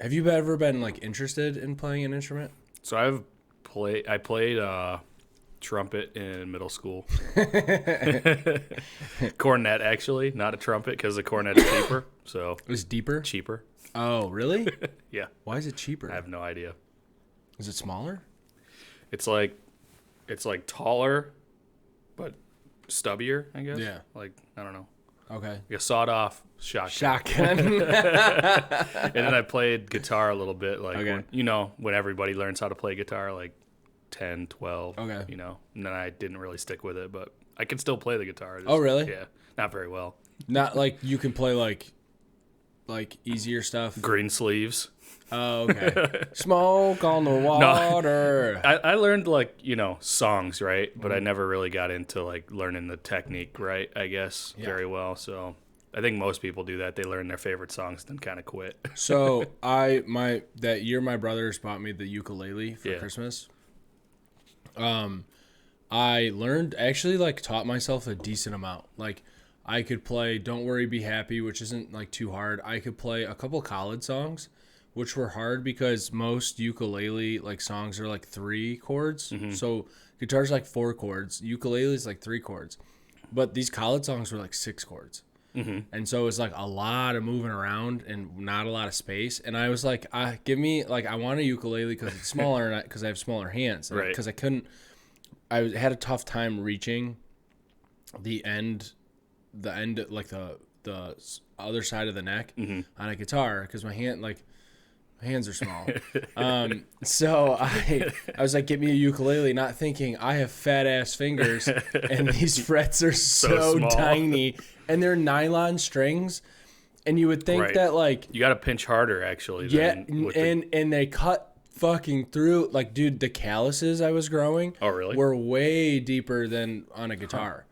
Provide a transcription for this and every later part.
Have you ever been like interested in playing an instrument? So I played trumpet in middle school. Cornet, actually, not a trumpet, because the cornet's cheaper. So It was deeper? cheaper. Oh, really? Yeah, Why is it cheaper? I have no idea. Is it smaller? It's like taller, but stubbier, I guess. Yeah. Like, I don't know. Okay. Like a sawed-off shotgun. Shotgun. And then I played guitar a little bit, like, Okay. when everybody learns how to play guitar, like 10, 12, Okay. And then I didn't really stick with it, but I can still play the guitar. Oh, really? Yeah, not very well. Not like you can play like easier stuff. Green sleeves. Oh, okay. Smoke on the water. I learned, like, songs, right? But I never really got into, like, learning the technique, right, I guess, very well. So I think most people do that. They learn their favorite songs, then kind of quit. So that year my brothers bought me the ukulele for Christmas. I learned, actually, like, taught myself a decent amount. Like, I could play Don't Worry, Be Happy, which isn't, like, too hard. I could play a couple Khaled songs, which were hard because most ukulele, like, songs are, like, 3 chords. Mm-hmm. So guitar's, like, 4 chords. Ukulele's, like, 3 chords. But these Khaled songs were, like, 6 chords. Mm-hmm. And so it was, like, a lot of moving around and not a lot of space. And I was like, I want a ukulele because it's smaller and because I have smaller hands. Right. Because I had a tough time reaching the end, like the other side of the neck on a guitar because my hands are small. So I was like, get me a ukulele, not thinking I have fat ass fingers and these frets are so tiny and they're nylon strings. And you would think that, like, you got to pinch harder, actually. And they cut fucking through, like, dude, the calluses I was growing were way deeper than on a guitar.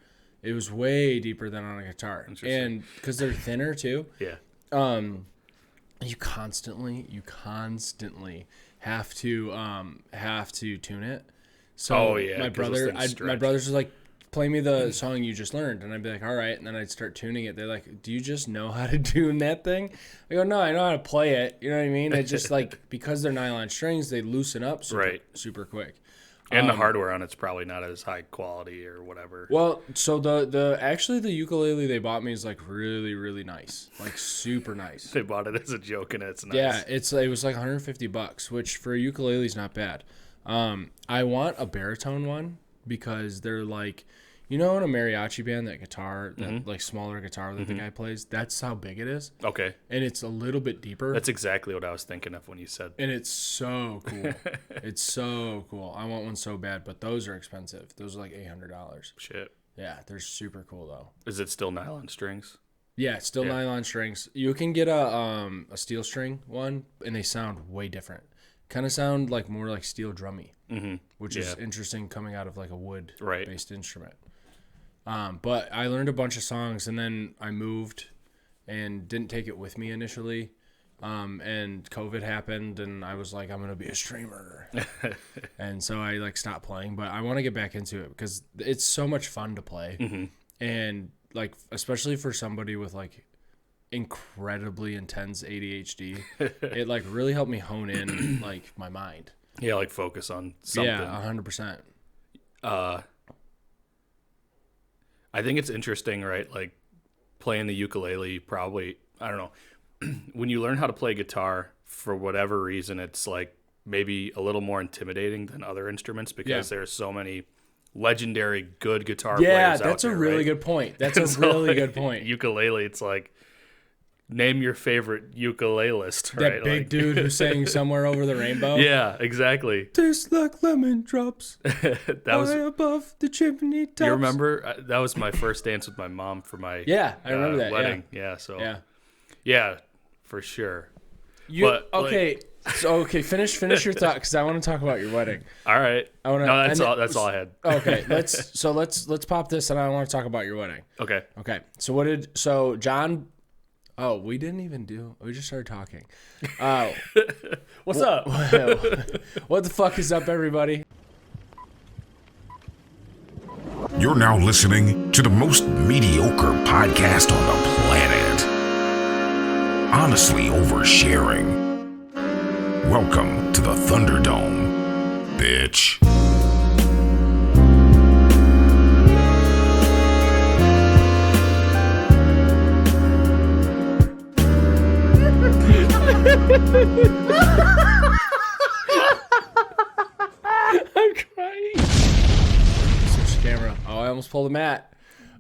It was way deeper than on a guitar. And because they're thinner too. Yeah. You constantly have to tune it. So my brothers was like, play me the song you just learned, and I'd be like, all right, and then I'd start tuning it. They're like, do you just know how to tune that thing? I go, no, I know how to play it. You know what I mean? It's just like, because they're nylon strings, they loosen up super quick. And the hardware on it's probably not as high quality or whatever. Well, so the ukulele they bought me is, like, really, really nice, like, super nice. They bought it as a joke, and it's nice. Yeah, it was like $150, which for a ukulele is not bad. I want a baritone one because they're like, in a mariachi band, that guitar, that like smaller guitar that the guy plays, that's how big it is. Okay. And it's a little bit deeper. That's exactly what I was thinking of when you said. And it's so cool. It's so cool. I want one so bad, but those are expensive. Those are like $800. Shit. Yeah, they're super cool though. Is it still nylon strings? Yeah, it's still nylon strings. You can get a steel string one, and they sound way different. Kind of sound like more like steel drummy, which is interesting coming out of like a wood-based instrument. But I learned a bunch of songs, and then I moved and didn't take it with me initially. And COVID happened, and I was like, I'm going to be a streamer. And so I, like, stopped playing. But I want to get back into it because it's so much fun to play. And, like, especially for somebody with, like, incredibly intense ADHD, it, like, really helped me hone in, like, my mind. Yeah, like, focus on something. Yeah, 100%. I think it's interesting, right? Like, playing the ukulele, probably, I don't know, when you learn how to play guitar, for whatever reason, it's like maybe a little more intimidating than other instruments because there's so many legendary good guitar players out there. Yeah, that's a really good point. That's a really good point. Ukulele, it's like, name your favorite ukulelist, right? That big dude who sang Somewhere Over the Rainbow. Yeah, exactly. Tastes like lemon drops that was high above the chimney tops. You remember? That was my first dance with my mom for my I remember that wedding. Yeah, for sure. Finish your thought because I want to talk about your wedding. All right. That's all I had. Okay, let's pop this, and I want to talk about your wedding. Okay. So John. Oh, we didn't even do. We just started talking. What's up? What the fuck is up, everybody? You're now listening to the most mediocre podcast on the planet. Honestly oversharing. Welcome to the Thunderdome, bitch. I'm crying. Switch the camera. Oh, I almost pulled a Matt.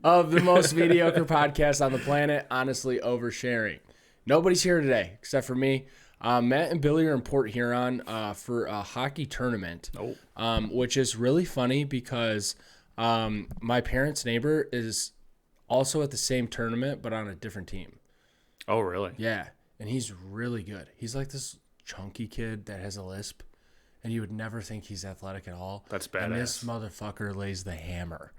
Of the most mediocre podcast on the planet, honestly oversharing. Nobody's here today except for me. Matt and Billy are in Port Huron for a hockey tournament, which is really funny because my parents' neighbor is also at the same tournament but on a different team. Oh, really? Yeah, and he's really good. He's like this chunky kid that has a lisp, and you would never think he's athletic at all. That's badass. And this motherfucker lays the hammer.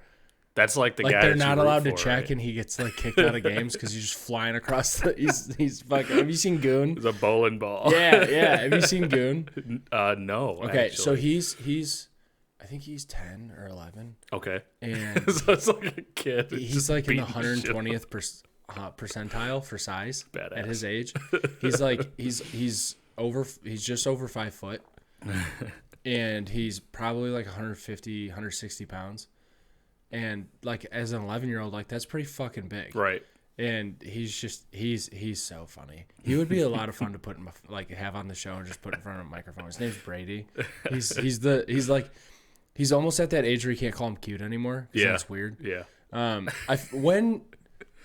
That's like the guy they're that not you root allowed to for, check, right? And he gets like kicked out of games because he's just flying across the. He's fucking. Have you seen Goon? It's a bowling ball. Yeah. Have you seen Goon? No. Okay, actually. so he's, I think he's 10 or 11. Okay. And so it's like a kid. he's like in the 120th percentile for size. Badass. At his age. He's like he's just over 5 foot, and he's probably like 150, 160 pounds. And like as an 11-year-old, like that's pretty fucking big, Right. And he's so funny. He would be a lot of fun to put in, have on the show and just put in front of a microphone. His name's Brady. He's almost at that age where you can't call him cute anymore. Yeah, that's weird. Yeah. Let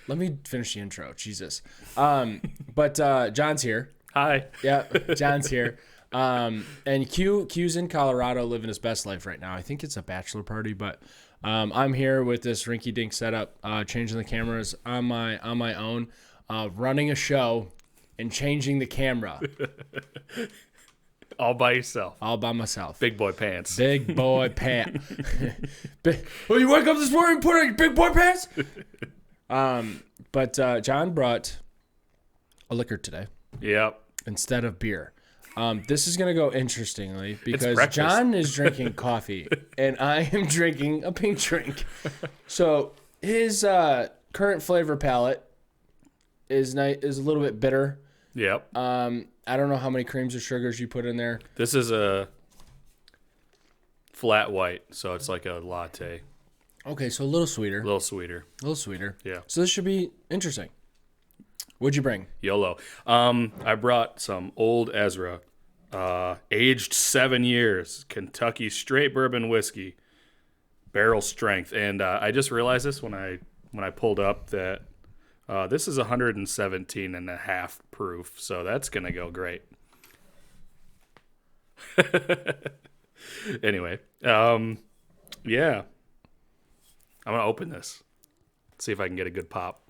me finish the intro. Jesus. But John's here. Hi. Yeah, John's here. And Q's in Colorado living his best life right now. I think it's a bachelor party, but I'm here with this rinky-dink setup, changing the cameras on my own, running a show and changing the camera. All by yourself. All by myself. Big boy pants. Big boy pants. Well, you wake up this morning and put on your big boy pants? But John brought a liquor today. Yep. Instead of beer. This is going to go interestingly because John John is drinking coffee and I am drinking a pink drink. So his current flavor palette is a little bit bitter. Yep. I don't know how many creams or sugars you put in there. This is a flat white, so it's like a latte. Okay, so a little sweeter. A little sweeter. Yeah. So this should be interesting. What'd you bring? YOLO. I brought some Old Ezra, aged 7 years, Kentucky straight bourbon whiskey, barrel strength, and I just realized this when I pulled up that this is 117.5 proof, so that's gonna go great. Anyway, yeah, I'm gonna open this, see if I can get a good pop.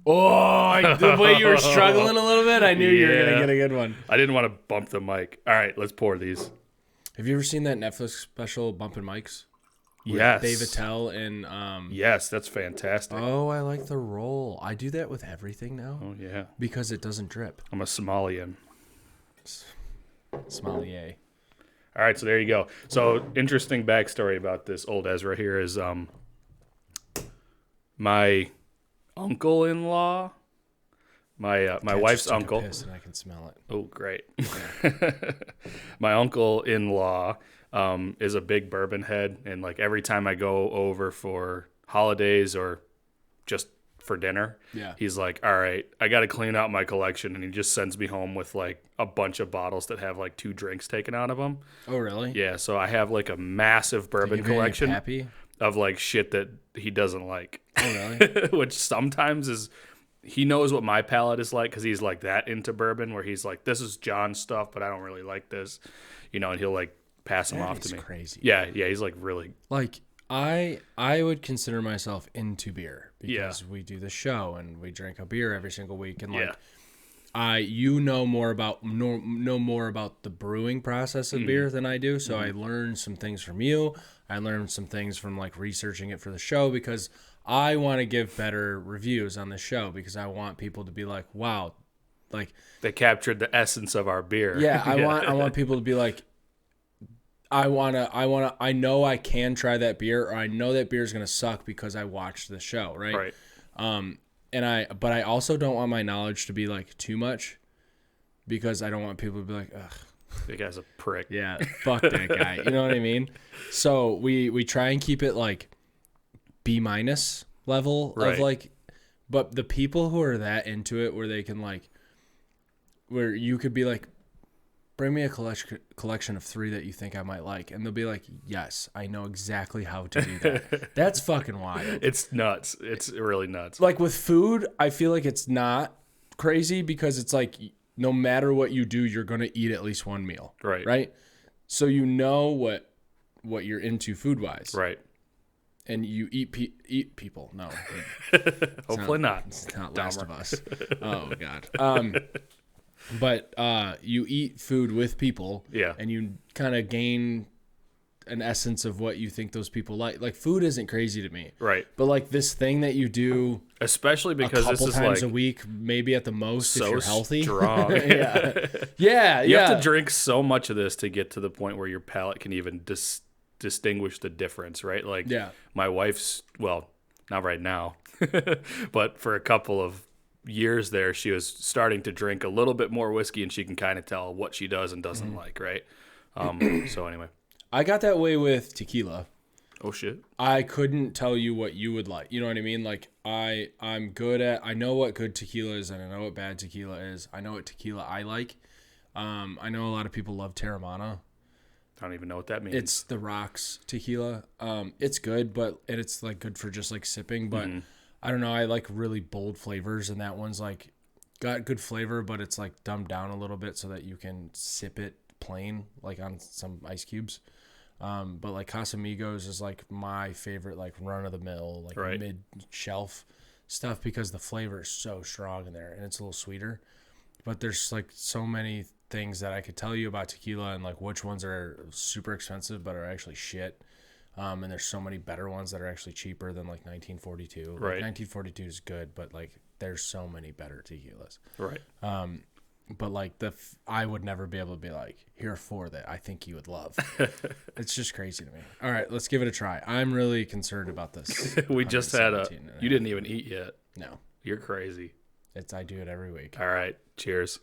Oh, the way you were struggling a little bit, I knew you were going to get a good one. I didn't want to bump the mic. All right, let's pour these. Have you ever seen that Netflix special, Bumpin' Mics? Yes. Dave Attell and... yes, that's fantastic. Oh, I like the roll. I do that with everything now. Oh, yeah. Because it doesn't drip. I'm a Somalian. Sommelier. All right, so there you go. So interesting backstory about this Old Ezra here is my... uncle-in-law, my wife's uncle. And I can smell it. Oh, great! Yeah. My uncle-in-law is a big bourbon head, and like every time I go over for holidays or just for dinner, he's like, "All right, I got to clean out my collection," and he just sends me home with like a bunch of bottles that have like 2 drinks taken out of them. Oh, really? Yeah. So I have like a massive bourbon collection of like shit that he doesn't like. Oh, really? Which sometimes is, he knows what my palate is like because he's like that into bourbon where he's like, this is John's stuff, but I don't really like this, and he'll like pass them off to me. Crazy. Yeah, he's like really like I would consider myself into beer because we do the show and we drink a beer every single week and like know more about the brewing process of beer than I do, so I learned some things from you. I learned some things from like researching it for the show because I want to give better reviews on the show because I want people to be like, wow, like they captured the essence of our beer. Yeah, I want people to be like, I know I can try that beer, or I know that beer is gonna suck because I watched the show, right? Right. But I also don't want my knowledge to be like too much because I don't want people to be like, ugh. That guy's a prick. Yeah, fuck that guy. You know what I mean? So we try and keep it like B- level of like, but the people who are that into it where they can like, where you could be like, bring me a collection of 3 that you think I might like. And they'll be like, yes, I know exactly how to do that. That's fucking wild. It's nuts. It's really nuts. Like with food, I feel like it's not crazy because it's like, no matter what you do, you're going to eat at least one meal. Right. Right. So you know what you're into food wise. Right. And you eat people. No. Hopefully not. It's not Last of Us. Oh God. But you eat food with people. Yeah. And you kind of gain an essence of what you think those people like. Like food isn't crazy to me. Right. But like this thing that you do, especially because a couple this is times like a week, maybe at the most, so if you're healthy. Strong. Yeah. You have to drink so much of this to get to the point where your palate can even distinguish the difference, right? Like my wife's, well, not right now, but for a couple of years there, she was starting to drink a little bit more whiskey, and she can kind of tell what she does and doesn't like, right? So anyway. I got that way with tequila. Oh shit. I couldn't tell you what you would like. You know what I mean? Like I'm good at, I know what good tequila is and I know what bad tequila is. I know what tequila I like. I know a lot of people love Terramana. I don't even know what that means. It's the Rocks tequila. It's good, but it's like good for just like sipping. But I don't know. I like really bold flavors, and that one's like got good flavor, but it's like dumbed down a little bit so that you can sip it plain, like on some ice cubes. But like Casamigos is like my favorite, like run of the mill, like mid shelf stuff because the flavor is so strong in there and it's a little sweeter. But there's like so many things that I could tell you about tequila and like which ones are super expensive but are actually shit. And there's so many better ones that are actually cheaper than like 1942. Like 1942 is good, but like there's so many better tequilas. Right. But like I would never be able to be like, here are 4 that I think you would love. It's just crazy to me. All right, let's give it a try. I'm really concerned about this. We just had you didn't even eat yet. No. You're crazy. I do it every week. All right. Cheers.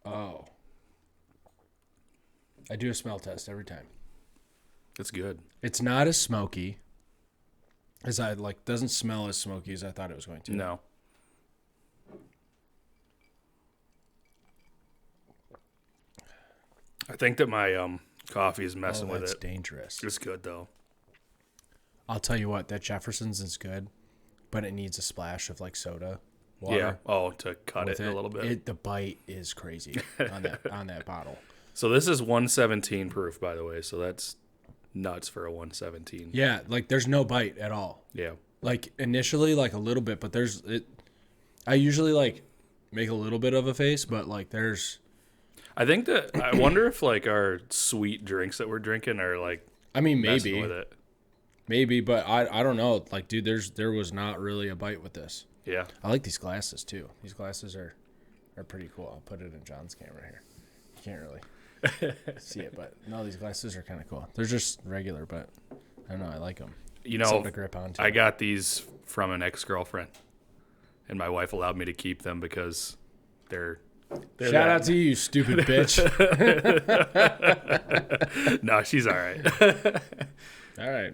Oh. I do a smell test every time. It's good. It's not as smoky as doesn't smell as smoky as I thought it was going to. No. I think that my coffee is messing with it. That's dangerous. It's good though. I'll tell you what, that Jefferson's is good, but it needs a splash of like soda water. Yeah. Oh, to cut it a little bit. The bite is crazy on that bottle. So this is 117 proof, by the way. So that's nuts for a 117. Yeah, like there's no bite at all. Yeah. Like initially, like a little bit, but I usually like make a little bit of a face, but like there's. I think that I wonder if like our sweet drinks that we're drinking are like. I mean, maybe. With it. Maybe, but I don't know. Like, dude, there was not really a bite with this. Yeah. I like these glasses too. These glasses are pretty cool. I'll put it in John's camera here. You can't really see it, but no, these glasses are kind of cool. They're just regular, but I don't know. I like them. You know, something to grip on too. I got these from an ex-girlfriend, and my wife allowed me to keep them because they're Shout out to you, stupid bitch. No, she's all right. All right.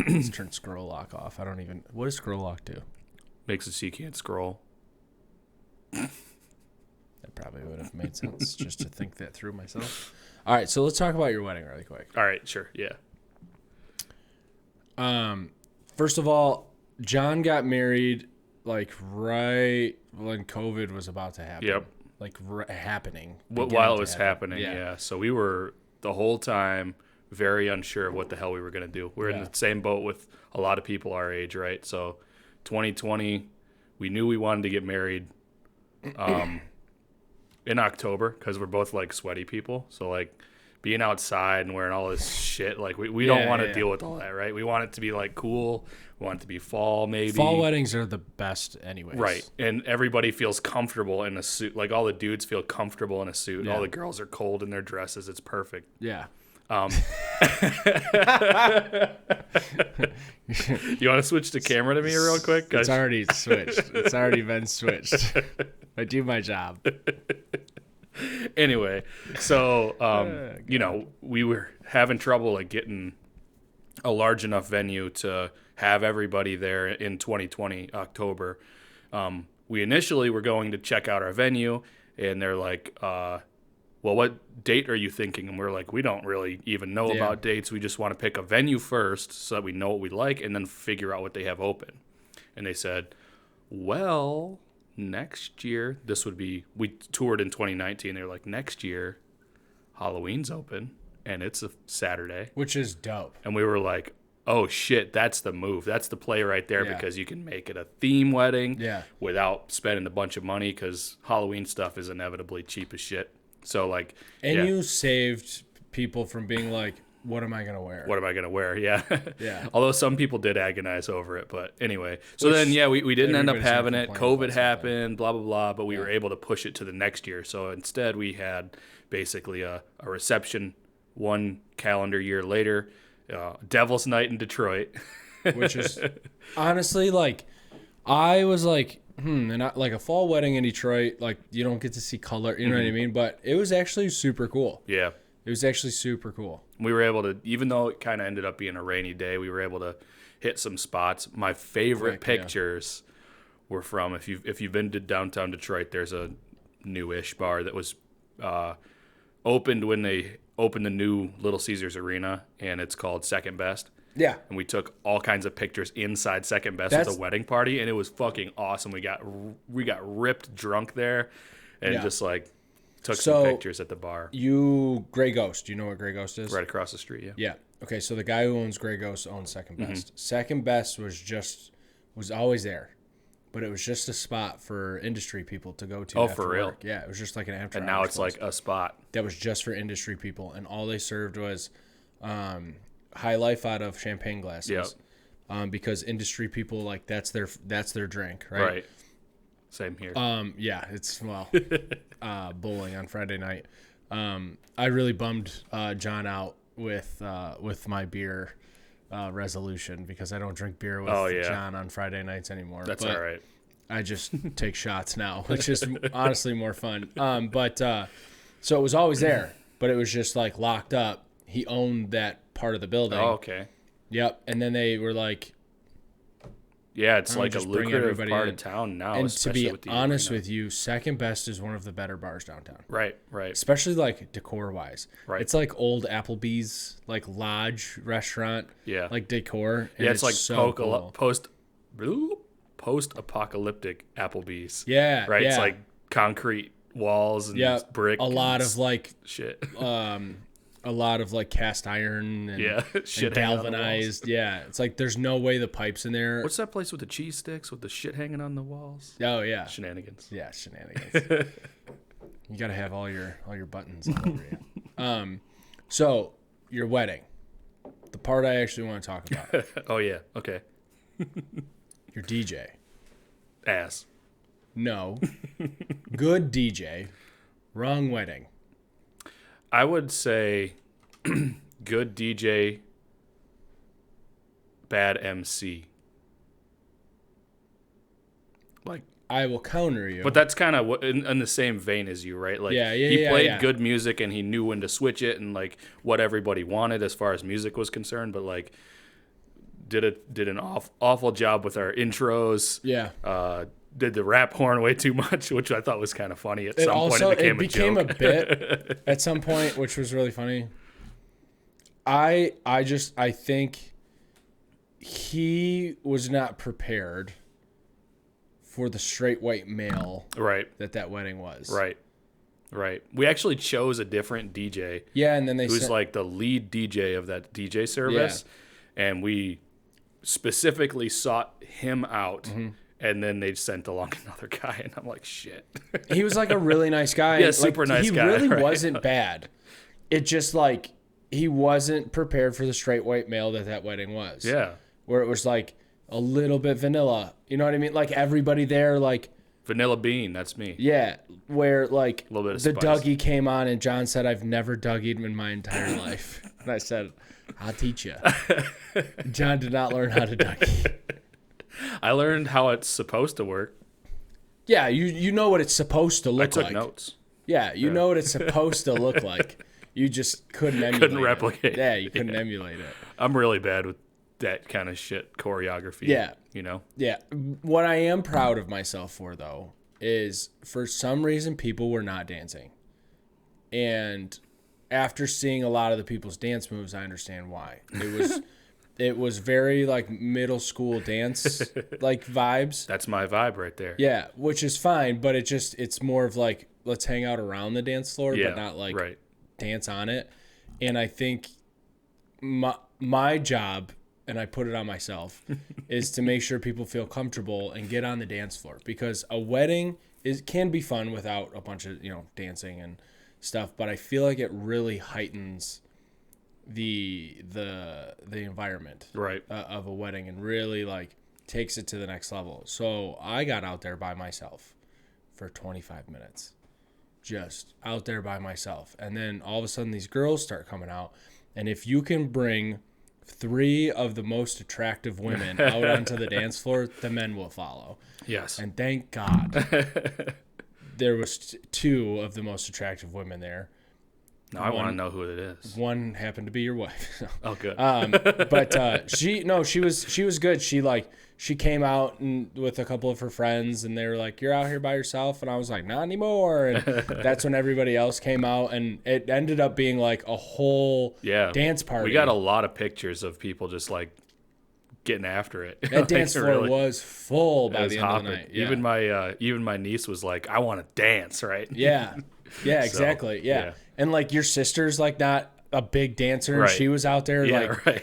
Let's turn scroll lock off. What does scroll lock do? Makes it so you can't scroll. That probably would have made sense just to think that through myself. All right, so let's talk about your wedding really quick. All right, sure, yeah. First of all, John got married like right when COVID was about to happen. Yep. Like happening. While it was happening, yeah. So we were the whole time very unsure of what the hell we were going to do. We're in the same boat with a lot of people our age, right? So 2020, we knew we wanted to get married in October because we're both like sweaty people. So like being outside and wearing all this shit, like we don't want to deal with all that, right? We want it to be like cool. We want it to be fall, maybe. Fall weddings are the best anyways. Right. And everybody feels comfortable in a suit. Like all the dudes feel comfortable in a suit. Yeah. All the girls are cold in their dresses. It's perfect. Yeah. You want to switch the camera to me real quick? It's already switched. It's already been switched. I do my job. Anyway, so we were having trouble like getting a large enough venue to have everybody there in 2020 October. We initially were going to check out our venue, and they're like, well, what date are you thinking? And we're like, we don't really even know about dates. We just want to pick a venue first so that we know what we like and then figure out what they have open. And they said, well, next year, we toured in 2019. They're like, next year, Halloween's open, and it's a Saturday. Which is dope. And we were like, oh, shit, that's the move. That's the play right there because you can make it a theme wedding without spending a bunch of money because Halloween stuff is inevitably cheap as shit. So, like... And you saved people from being like, what am I going to wear? What am I going to wear? Yeah. Yeah. Although some people did agonize over it. But anyway. So then, we didn't end up having it. COVID happened, blah, blah, blah. But we were able to push it to the next year. So instead, we had basically a reception 1 calendar year later. Devil's Night in Detroit. Which is honestly, like, I was like, and like a fall wedding in Detroit, like, you don't get to see color, you know what I mean? But it was actually super cool. Yeah. It was actually super cool. We were able to, even though it kind of ended up being a rainy day, we were able to hit some spots. My favorite pictures were from, if you've been to downtown Detroit, there's a newish bar that was opened when they opened the new Little Caesars Arena, and it's called Second Best. Yeah. And we took all kinds of pictures inside Second Best at the wedding party, and it was fucking awesome. We got ripped drunk there and just like took some pictures at the bar. Grey Ghost, do you know what Grey Ghost is? Right across the street, yeah. Yeah. Okay, so the guy who owns Grey Ghost owns Second Best. Second Best was always there, but it was just a spot for industry people to go to. Oh, after for real? work. Yeah, it was just like an after. And now it's place. Like a spot that was just for industry people, and all they served was High Life out of champagne glasses. Yep. Because industry people, like, that's their drink, right? Right. Same here. Yeah, it's bowling on Friday night. I really bummed John out with my beer resolution because I don't drink beer with John on Friday nights anymore. That's all right. I just take shots now, which is honestly more fun. So it was always there, but it was just like locked up. He owned that part of the building. Oh, okay. Yep. And then they were like, yeah, it's like a lucrative part of town now. And to be honest with you, Second Best is one of the better bars downtown. Right. Especially like decor wise. Right. It's like old Applebee's, like lodge restaurant. Yeah. Like decor. Yeah, it's like so cool. post-apocalyptic Applebee's. Yeah. Right. Yeah. It's like concrete walls and brick. A lot of like shit. A lot of like cast iron and, shit and galvanized. Yeah, it's like there's no way the pipes in there. What's that place with the cheese sticks with the shit hanging on the walls? Oh yeah, shenanigans. Yeah, shenanigans. You gotta have all your buttons all over you. So your wedding, the part I actually want to talk about. Oh yeah, okay. Your DJ. Ass. No. Good DJ. Wrong wedding. I would say good DJ, bad MC. Like, I will counter you. But that's kind of in the same vein as you, right? Like, he played good music and he knew when to switch it and like what everybody wanted as far as music was concerned. But like, did an awful job with our intros. Yeah. Did the rap horn way too much, which I thought was kind of funny. At some point, it became a bit at some point, which was really funny. I think he was not prepared for the straight white male that wedding was. Right. We actually chose a different DJ. Yeah, and then who's like the lead DJ of that DJ service, and we specifically sought him out. Mm-hmm. And then they sent along another guy, and I'm like, shit. He was like a really nice guy. Yeah, super nice guy. He really wasn't bad. It just like he wasn't prepared for the straight white male that wedding was. Yeah. Where it was like a little bit vanilla. You know what I mean? Like everybody there like Vanilla Bean, that's me. Yeah, where like a little bit of the spice. Dougie came on and John said, I've never Dougied in my entire life. And I said, I'll teach you. John did not learn how to Dougie. I learned how it's supposed to work. Yeah, you know what it's supposed to look like. I took notes. Yeah, you know what it's supposed to look like. You just couldn't emulate Couldn't replicate. Yeah, you couldn't emulate it. I'm really bad with that kind of shit, choreography. Yeah. You know? Yeah. What I am proud of myself for, though, is for some reason people were not dancing. And after seeing a lot of the people's dance moves, I understand why. It was very like middle school dance like vibes. That's my vibe right there. Yeah, which is fine, but it's more of like, let's hang out around the dance floor, but not like dance on it. And I think my job, and I put it on myself, is to make sure people feel comfortable and get on the dance floor, because a wedding can be fun without a bunch of, dancing and stuff, but I feel like it really heightens the environment of a wedding and really like takes it to the next level. So I got out there by myself for 25 minutes, just out there by myself. And then all of a sudden these girls start coming out. And if you can bring 3 of the most attractive women out onto the dance floor, the men will follow. Yes. And thank God there was 2 of the most attractive women there. No, I want to know who it is. One happened to be your wife. Oh, good. But she was good. She came out with a couple of her friends, and they were like, "You're out here by yourself," and I was like, "Not anymore." And that's when everybody else came out, and it ended up being like a whole dance party. We got a lot of pictures of people just like getting after it. That dance floor was full by the end of the night. Yeah. Even my niece was like, "I want to dance," right? Yeah. Yeah, exactly. Yeah. And like your sister's like not a big dancer. Right. She was out there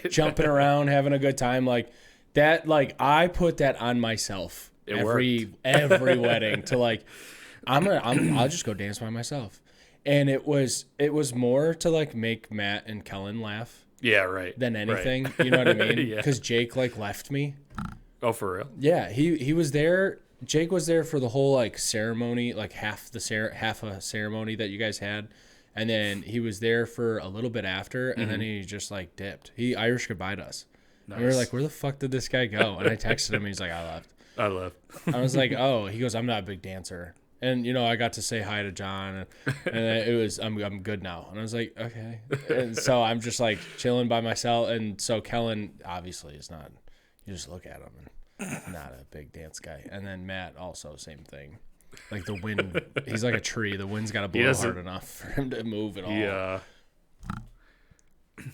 jumping around, having a good time. Like that, like I put that on myself every wedding to like, I'll just go dance by myself. And it was more to like make Matt and Kellen laugh. Yeah, right. Than anything. Right. You know what I mean? Because Jake like left me. Oh, for real? Yeah. He was there. Jake was there for the whole like ceremony, like half a ceremony that you guys had, and then he was there for a little bit after, and then he just like dipped. He Irish goodbye'd us. Nice. And we were like, "Where the fuck did this guy go?" And I texted him, and he's like, "I left." I was like, "Oh," he goes, "I'm not a big dancer," and I got to say hi to John, and it was I'm good now, and I was like, okay, and so I'm just like chilling by myself, and so Kellen obviously is not. You just look at him and. Not a big dance guy. And then Matt also same thing. Like the wind, he's like a tree. The wind's got to blow hard enough for him to move at all. Yeah.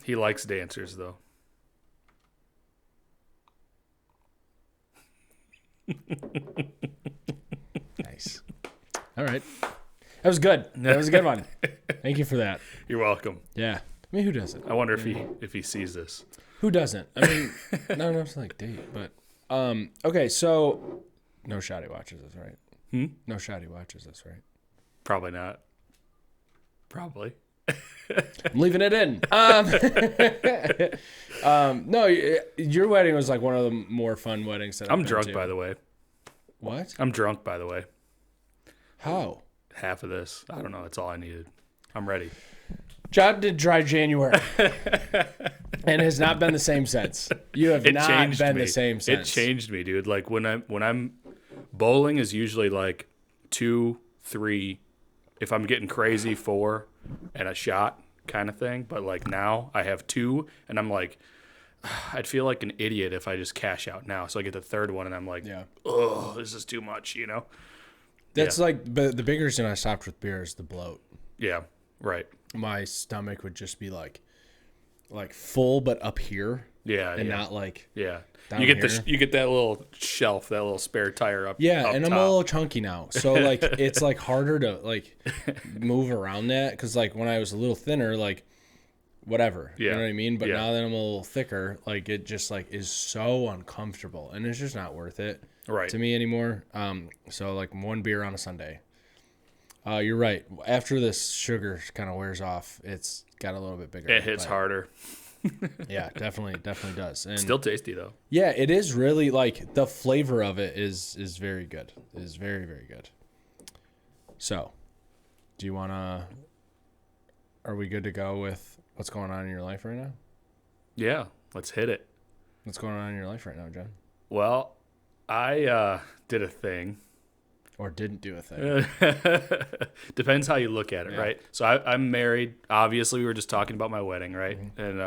He likes dancers though. Nice. All right. That was good. That was a good one. Thank you for that. You're welcome. Yeah. I mean, who doesn't? I wonder if he sees this. Who doesn't? I mean, no, it's like date, but okay, so no Shotty watches this, right? No Shotty watches this, right? Probably not. Probably. I'm leaving it in. No, your wedding was like one of the more fun weddings that I'm drunk, by the way. What? I'm drunk, by the way. How? Half of this. I don't know. That's all I needed. I'm ready. John did dry January and has not been the same since. You have not been the same since. It changed me, dude. Like when I'm bowling is usually like 2, 3, if I'm getting crazy 4 and a shot kind of thing. But like now I have 2 and I'm like, I'd feel like an idiot if I just cash out now. So I get the third one and I'm like, oh, this is too much, That's like the big reason I stopped with beer is the bloat. Yeah, right. My stomach would just be like full, but up here. Yeah, and not like down you get here. You get that little shelf, that little spare tire up. Yeah, up and top. I'm a little chunky now, so like it's like harder to like move around that because like when I was a little thinner, like whatever, you know what I mean. But now that I'm a little thicker, like it just like is so uncomfortable, and it's just not worth it to me anymore. So like one beer on a Sunday. You're right. After this sugar kind of wears off, it's got a little bit bigger. It hits harder. Yeah, definitely does. And still tasty though. Yeah, it is really like the flavor of it is very good. It is very, very good. So, do you want to, are we good to go with what's going on in your life right now? Yeah, let's hit it. What's going on in your life right now, John? Well, I did a thing. Or didn't do a thing. Depends how you look at it, right? So I'm married. Obviously, we were just talking about my wedding, right? Mm-hmm. And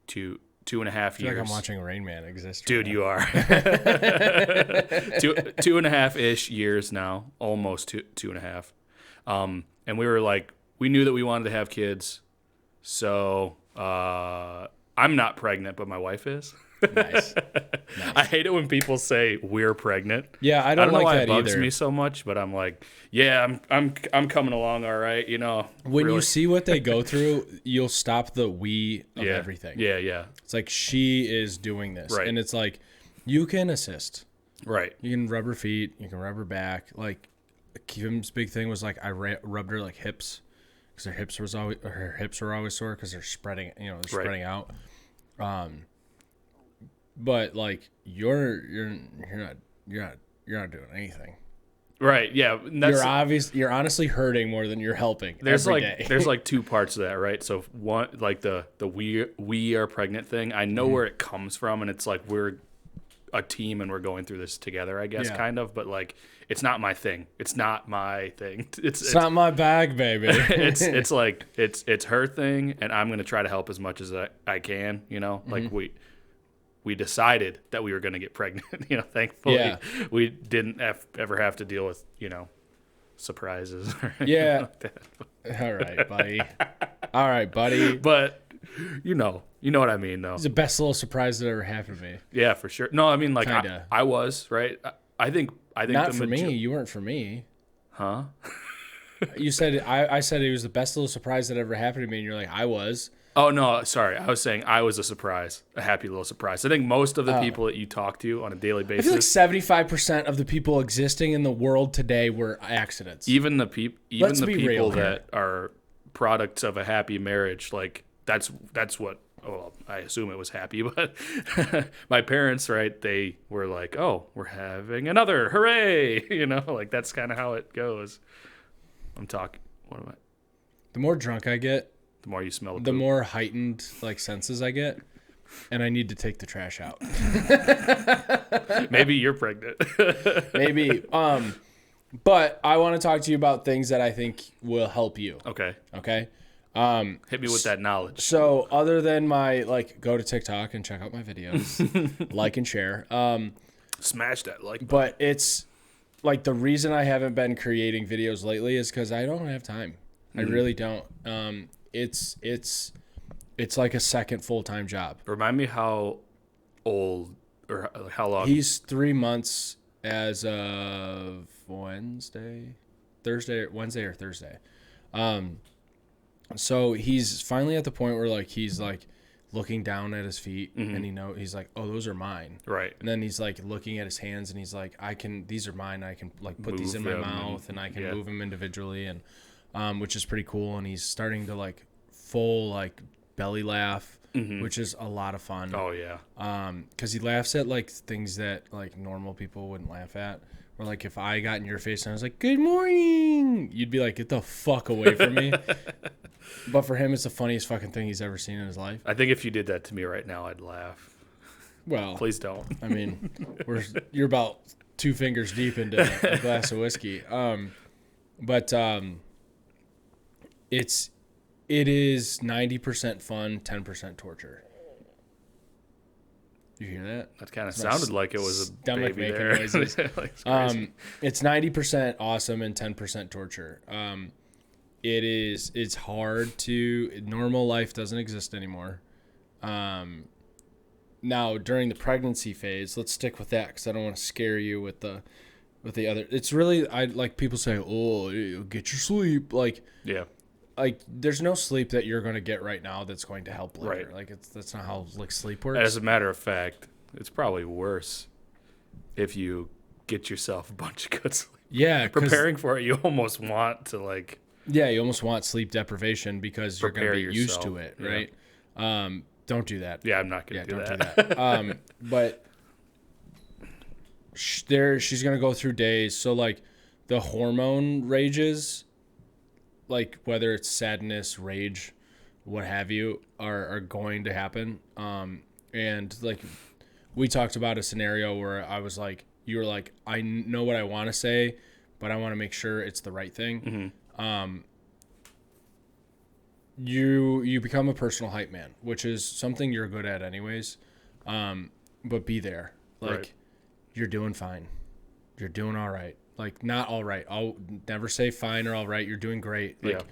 2.5 I feel years. like I'm watching Rain Man exist. Dude, right you are. 2.5-ish years now, almost two and a half. And we were like, we knew that we wanted to have kids. So I'm not pregnant, but my wife is. Nice. I hate it when people say we're pregnant. Yeah, I don't know like why that it bugs either. me so much, but I'm like, yeah, I'm coming along all right, you know. When really. you see what they go through, you'll stop the we of Yeah. everything. Yeah. It's like she is doing this. Right. And it's like you can assist. Right. You can rub her feet, you can rub her back. Like Kim's big thing was like I rubbed her like hips because her hips were always sore because they're spreading, spreading out. But like you're not doing anything. Right. Yeah. You're honestly hurting more than you're helping. There's every like day. there's like two parts to that, right? So one, like the we are pregnant thing. I know where it comes from, and it's like we're a team and we're going through this together, I guess, kind of. But like, it's not my thing. It's not my thing. It's not my bag, baby. it's like it's her thing, and I'm gonna try to help as much as I can. You know, like we decided that we were going to get pregnant. You know, thankfully we didn't ever have to deal with, surprises. Or yeah. Like that. All right, buddy. But you know what I mean, though. It's the best little surprise that ever happened to me. Yeah, for sure. No, I mean, like Kinda. I was right. I think not for me. You weren't for me. Huh? You said I said it was the best little surprise that ever happened to me, and you're like, I was. Oh, no, sorry. I was saying I was a surprise, a happy little surprise. I think most of the people that you talk to on a daily basis. I feel like 75% of the people existing in the world today were accidents. Even the people real here. that are products of a happy marriage, like that's what, well, I assume it was happy, but my parents, right, they were like, oh, we're having another, hooray! Like that's kind of how it goes. I'm talking, what am I? The more drunk I get, the more you smell the more heightened like senses I get, and I need to take the trash out. Maybe you're pregnant. Maybe. But I want to talk to you about things that I think will help you. Okay. Hit me with that knowledge. So other than my go to TikTok and check out my videos, like and share. Smash that like button. But it's like the reason I haven't been creating videos lately is because I don't have time. I really don't. It's like a second full-time job. Remind me how old or how long? He's 3 months as of Wednesday or Thursday. So he's finally at the point where he's looking down at his feet and he's like, oh, those are mine. Right. And then he's looking at his hands and he's like, these are mine. I can put these in my mouth and I can move them individually and which is pretty cool. And he's starting to full belly laugh, which is a lot of fun. Oh yeah. Because he laughs at things that normal people wouldn't laugh at. Or if I got in your face and I was like, good morning, you'd be like, get the fuck away from me. But for him, it's the funniest fucking thing he's ever seen in his life. I think if you did that to me right now, I'd laugh. Well, please don't. I mean, you're about 2 fingers deep into a glass of whiskey. But it is 90% fun, 10% torture. You hear that? That kind of sounded like it was a stomach baby making there. noises. It's 90% awesome and 10% torture. It's hard to, normal life doesn't exist anymore. Now during the pregnancy phase, let's stick with that because I don't want to scare you with the other. It's really, people say, oh, get your sleep. Yeah. There's no sleep that you're going to get right now that's going to help later. Right. That's not how sleep works. As a matter of fact, it's probably worse if you get yourself a bunch of good sleep. Yeah. Preparing for it, you almost want to Yeah, you almost want sleep deprivation because you're going to be used to it, right? Yeah. Don't do that. Yeah, I'm not going to do that. Don't do that. But she's going to go through days. So, like, the hormone rages, like, whether it's sadness, rage, what have you, are going to happen. And, like, we talked about a scenario where I was like, you were like, I know what I want to say, but I want to make sure it's the right thing. Mm-hmm. You become a personal hype man, which is something you're good at anyways. But be there. Like, right. You're doing fine. You're doing all right. Like, not all right. I'll never say fine or all right. You're doing great. Like,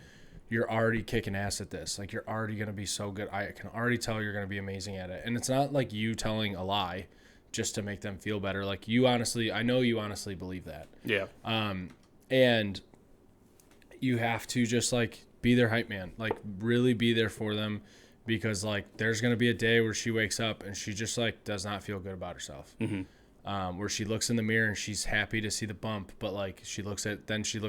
you're already kicking ass at this. Like, you're already going to be so good. I can already tell you're going to be amazing at it. And it's not like you telling a lie just to make them feel better. Like, I know you honestly believe that. Yeah. And you have to just, like, be their hype man. Like, really be there for them, because, like, there's going to be a day where she wakes up and she just, like, does not feel good about herself. Mm-hmm. Where she looks in the mirror and she's happy to see the bump, but, like, she looks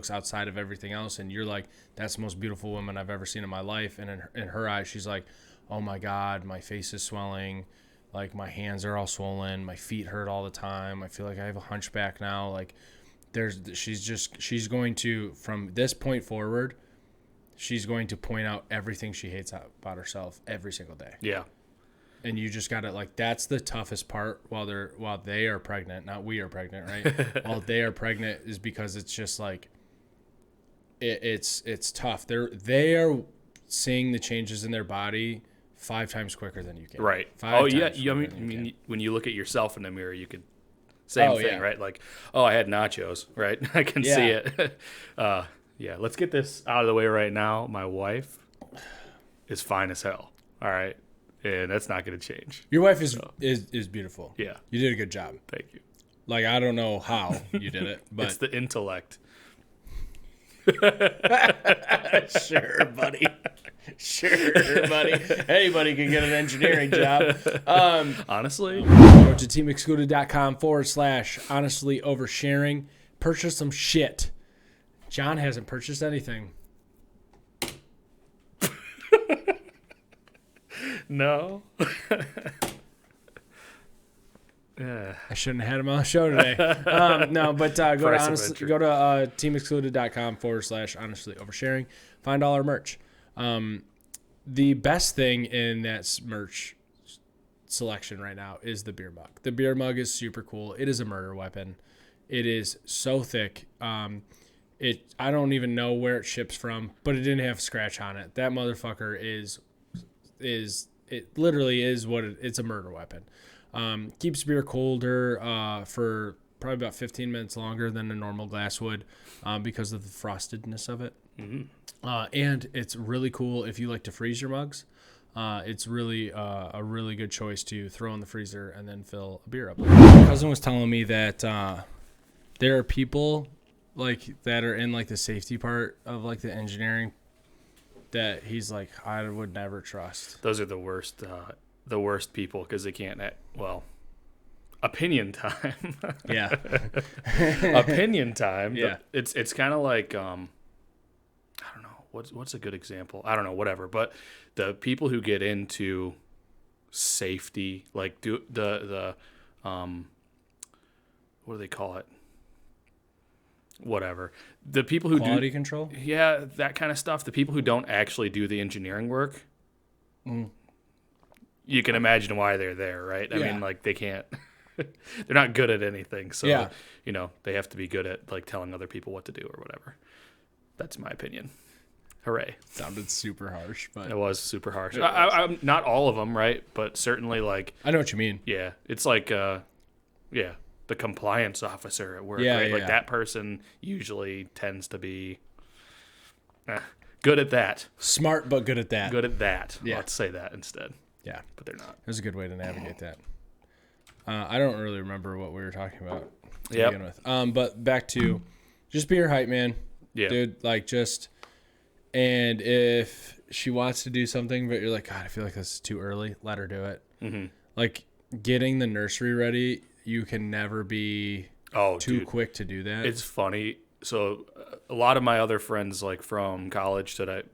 outside of everything else, and you're like, that's the most beautiful woman I've ever seen in my life. And in her eyes, she's like, oh my God, my face is swelling. Like, my hands are all swollen. My feet hurt all the time. I feel like I have a hunchback now. Like, she's going to, from this point forward, she's going to point out everything she hates about herself every single day. Yeah. And you just got to, like, that's the toughest part while they are pregnant, not we are pregnant, right? While they are pregnant is because it's just like, it's tough. They are seeing the changes in their body 5 times quicker than you can. Right. I mean, when you look at yourself in the mirror, you could, same thing, right? Like, I had nachos, right? I can see it. Let's get this out of the way right now. My wife is fine as hell. All right. And that's not going to change. Your wife is beautiful. Yeah. You did a good job. Thank you. Like, I don't know how you did it, but it's the intellect. Sure, buddy. Anybody can get an engineering job. Honestly. Go to teamexcluded.com/honestly oversharing. Purchase some shit. John hasn't purchased anything. No. I shouldn't have had him on the show today. No, but go to teamexcluded.com/honestly oversharing. Find all our merch. The best thing in that merch selection right now is the beer mug. The beer mug is super cool. It is a murder weapon. It is so thick. I don't even know where it ships from, but it didn't have a scratch on it. That motherfucker it literally is it's a murder weapon. Keeps beer colder for probably about 15 minutes longer than a normal glass would because of the frostedness of it. Mm-hmm. And it's really cool if you like to freeze your mugs. It's really a really good choice to throw in the freezer and then fill a beer up. My cousin was telling me that there are people like that are in like the safety part of like the engineering that he's like, I would never trust. Those are the worst people because they can't. Opinion time. Yeah. Opinion time. Yeah. It's kind of like I don't know what's a good example. I don't know, whatever. But the people who get into safety, like do the what do they call it? Whatever. The people who quality control? Yeah, that kind of stuff. The people who don't actually do the engineering work. Mm. You can imagine why they're there, right? I mean, like, they can't they're not good at anything. So, they have to be good at like telling other people what to do or whatever. That's my opinion. Hooray. Sounded super harsh, but it was super harsh. I'm not all of them, right? But certainly, like, I know what you mean. Yeah. It's like the compliance officer at work, right? Like, that person usually tends to be good at that. Smart, but good at that. Good at that. Yeah. Let's say that instead. Yeah. But they're not. There's a good way to navigate that. I don't really remember what we were talking about to begin with. But back to just be your hype man. Yeah. Dude, like, and if she wants to do something, but you're like, God, I feel like this is too early, let her do it. Mm-hmm. Like, getting the nursery ready, you can never be too quick to do that. It's funny. So a lot of my other friends, like from college that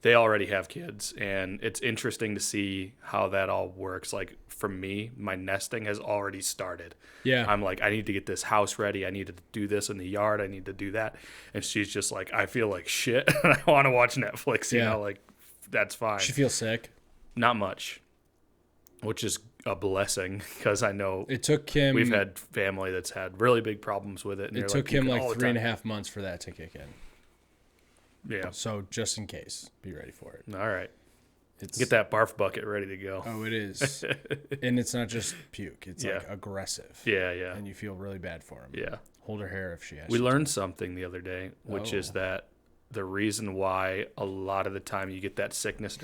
they already have kids, and it's interesting to see how that all works. Like for me, my nesting has already started. Yeah. I'm like, I need to get this house ready. I need to do this in the yard. I need to do that. And she's just like, I feel like shit and I want to watch Netflix, like that's fine. She feels sick? Not much, which is a blessing because I know it took him. We've had family that's had really big problems with it. And it took him like 3.5 months for that to kick in. Yeah. So just in case, be ready for it. All right. Get that barf bucket ready to go. Oh, it is. And it's not just puke. It's like aggressive. Yeah, yeah. And you feel really bad for him. Yeah. Hold her hair if she has We learned something the other day, which is Oh. that the reason why a lot of the time you get that sickness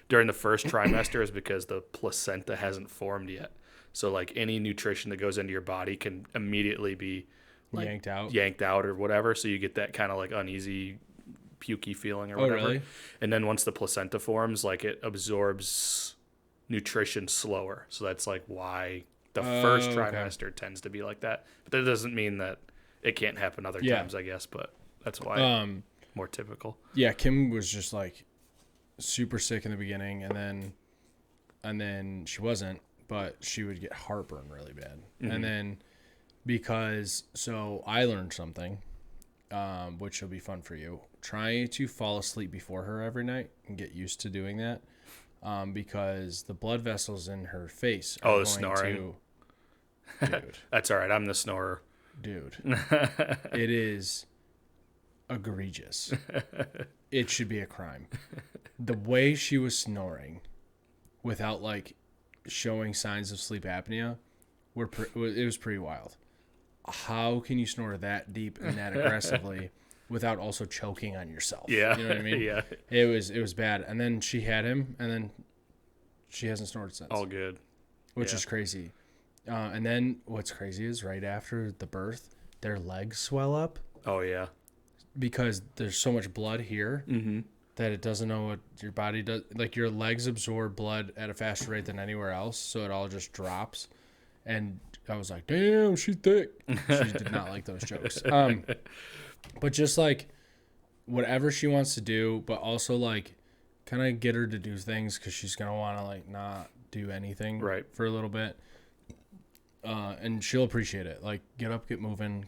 during the first trimester is because the placenta hasn't formed yet. So like any nutrition that goes into your body can immediately be like yanked out or whatever. So you get that kind of like uneasy, pukey feeling or whatever. Really? And then once the placenta forms, like it absorbs nutrition slower. So that's like why the first trimester tends to be like that. But that doesn't mean that it can't happen other times, I guess. But that's why more typical. Yeah, Kim was just like super sick in the beginning, and then she wasn't, but she would get heartburn really bad. Mm-hmm. And then so I learned something, which will be fun for you. Try to fall asleep before her every night and get used to doing that, because the blood vessels in her face are going snoring. Dude. That's all right. I'm the snorer. Dude. It is egregious. It should be a crime. The way she was snoring without like showing signs of sleep apnea it was pretty wild. How can you snore that deep and that aggressively without also choking on yourself? Yeah. You know what I mean? Yeah. It was bad. And then she had him, and then she hasn't snored since. All good. Which is crazy. And then what's crazy is right after the birth, their legs swell up. Oh, yeah. Because there's so much blood here that it doesn't know what your body does. Like your legs absorb blood at a faster rate than anywhere else, so it all just drops. And I was like, damn, she's thick. She did not like those jokes. But just like whatever she wants to do, but also like kind of get her to do things because she's going to want to like not do anything for a little bit. And she'll appreciate it. Like get up, get moving,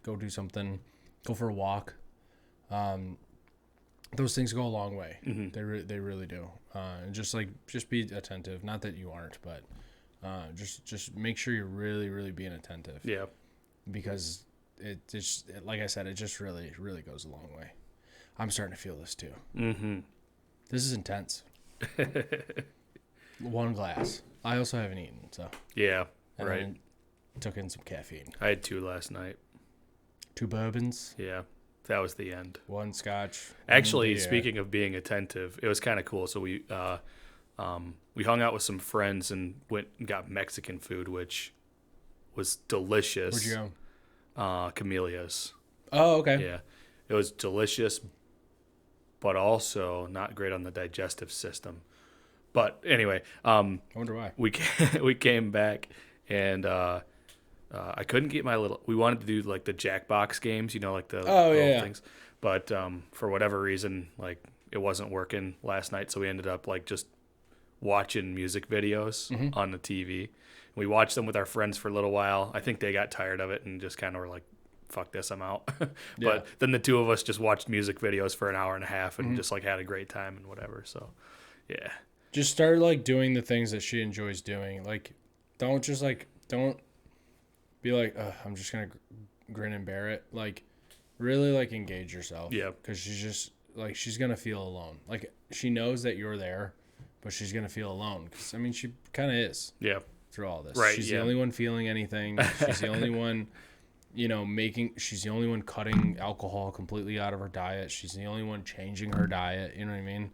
go do something, go for a walk. Those things go a long way. Mm-hmm. They really do. And just be attentive. Not that you aren't, but just make sure you're really, really being attentive. Yeah. Because like I said, it just really, really goes a long way. I'm starting to feel this too. Mm-hmm. This is intense. 1 glass. I also haven't eaten, so. Yeah. And right. Then took in some caffeine. I had 2 last night. 2 bourbons. Yeah. That was the end. 1 scotch. Actually, speaking of being attentive, it was kind of cool. So we hung out with some friends and went and got Mexican food, which was delicious. Where'd you go? Camellia's. Oh, okay. Yeah. It was delicious, but also not great on the digestive system. But anyway, I wonder why. We came back and I couldn't get we wanted to do like the Jackbox games, like the little things. But for whatever reason, like it wasn't working last night, so we ended up like just watching music videos on the TV. We watched them with our friends for a little while. I think they got tired of it and just kind of were like, fuck this, I'm out. But then the 2 of us just watched music videos for an hour and a half and just like had a great time and whatever. So, yeah. Just start like doing the things that she enjoys doing. Like, don't be like, I'm just going to grin and bear it. Like, really like engage yourself. Yeah. Because she's just like, she's going to feel alone. Like, she knows that you're there, but she's going to feel alone. Because, I mean, she kind of is. Yeah. Through all this. Right. She's the only one feeling anything. She's the only one, she's the only one cutting alcohol completely out of her diet. She's the only one changing her diet. You know what I mean?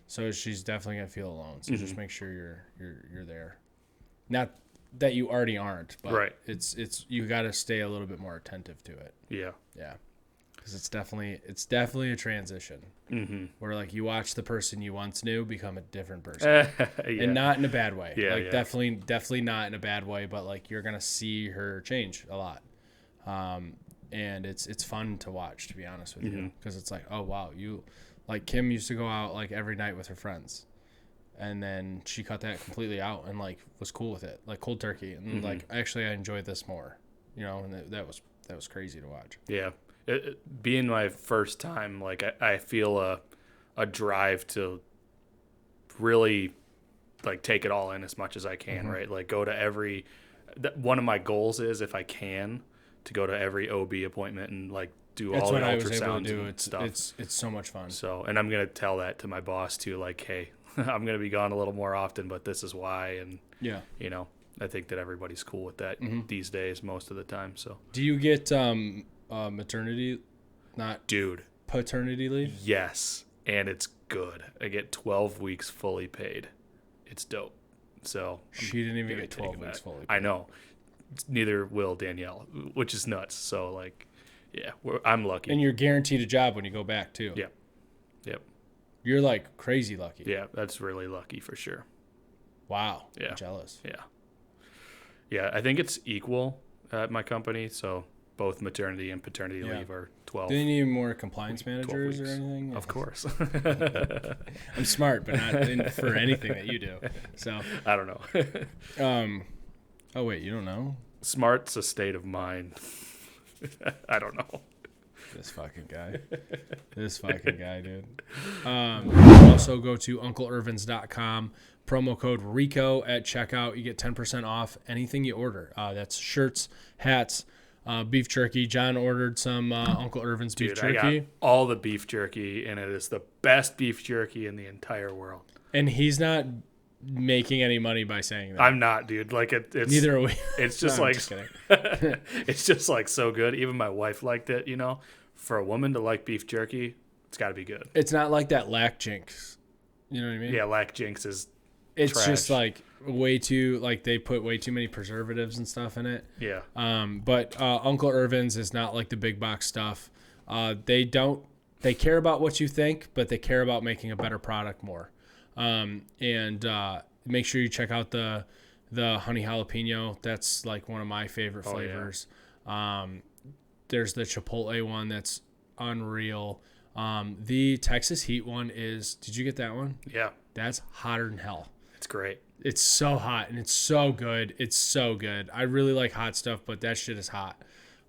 So she's definitely going to feel alone. So just make sure you're there. Not that you already aren't, but it's you got to stay a little bit more attentive to it. Yeah. Yeah. Because it's definitely a transition where like you watch the person you once knew become a different person, and not in a bad way. Yeah, like definitely not in a bad way, but like you're gonna see her change a lot. and it's fun to watch, to be honest with you, because it's like, oh wow, you like Kim used to go out like every night with her friends, and then she cut that completely out and like was cool with it, like cold turkey, and like actually I enjoyed this more, you know, and that was crazy to watch. Yeah, being my first time, like I feel a drive to really like take it all in as much as I can, right? Like go to every. One of my goals is, if I can, to go to every OB appointment and like do all the ultrasounds and stuff. It's so much fun. So, and I'm gonna tell that to my boss too. Like, hey, I'm gonna be gone a little more often, but this is why. And yeah, you know, I think that everybody's cool with that these days, most of the time. So, do you get maternity, paternity leave? Yes, and it's good. I get 12 weeks fully paid. It's dope. So she didn't even get 12 weeks fully paid. I know. Neither will Danielle, which is nuts. So like, yeah, I'm lucky. And you're guaranteed a job when you go back too. Yep. You're like crazy lucky. Yeah, that's really lucky for sure. Wow. Yeah. I'm jealous. Yeah, I think it's equal at my company. So both maternity and paternity leave are 12. Do you need more compliance managers or anything? Of course. I'm smart, but not for anything that you do. So I don't know. Oh wait, you don't know? Smart's a state of mind. I don't know. This fucking guy, dude. Also go to UncleIrvins.com. Promo code RICO at checkout. You get 10% off anything you order. that's shirts, hats, beef jerky. John ordered some Uncle Irvin's beef jerky. I got all the beef jerky, and it is the best beef jerky in the entire world. And he's not making any money by saying that. I'm not, dude. Like it's neither are we. It's just like it's just like so good. Even my wife liked it. You know, for a woman to like beef jerky, it's got to be good. It's not like that Lack Jinx. You know what I mean? Yeah, Lack Jinx is. It's trash. Just like way too, like they put way too many preservatives and stuff in it. Yeah. But Uncle Irvin's is not like the big box stuff. They care about what you think, but they care about making a better product more. And make sure you check out the honey jalapeno. That's like one of my favorite flavors. Yeah. There's the Chipotle one that's unreal. The Texas Heat one is, did you get that one? Yeah. That's hotter than hell. It's great. It's so hot and it's so good. It's so good. I really like hot stuff, but that shit is hot.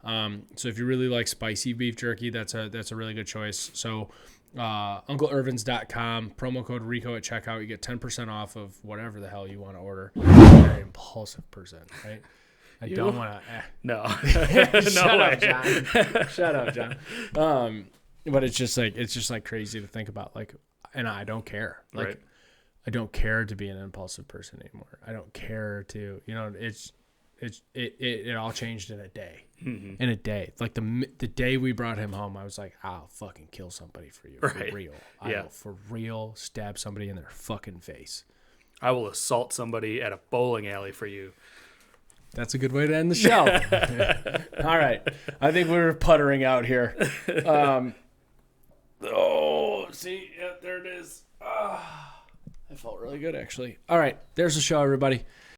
So if you really like spicy beef jerky, that's a really good choice. So UncleIrvins.com, promo code RICO at checkout. You get 10% off of whatever the hell you want to order. Very impulsive person, right? I don't want to. No. Shut up, John. Shut up, John. But it's just like crazy to think about. Like, and I don't care. Like, right. I don't care to be an impulsive person anymore. I don't care to, you know, it all changed in a day. Mm-hmm. In a day. Like the day we brought him home, I was like, I'll fucking kill somebody for you. For real. I will for real stab somebody in their fucking face. I will assault somebody at a bowling alley for you. That's a good way to end the show. All right. I think we're puttering out here. See, yeah, there it is. That felt really good, actually. All right. There's the show, everybody.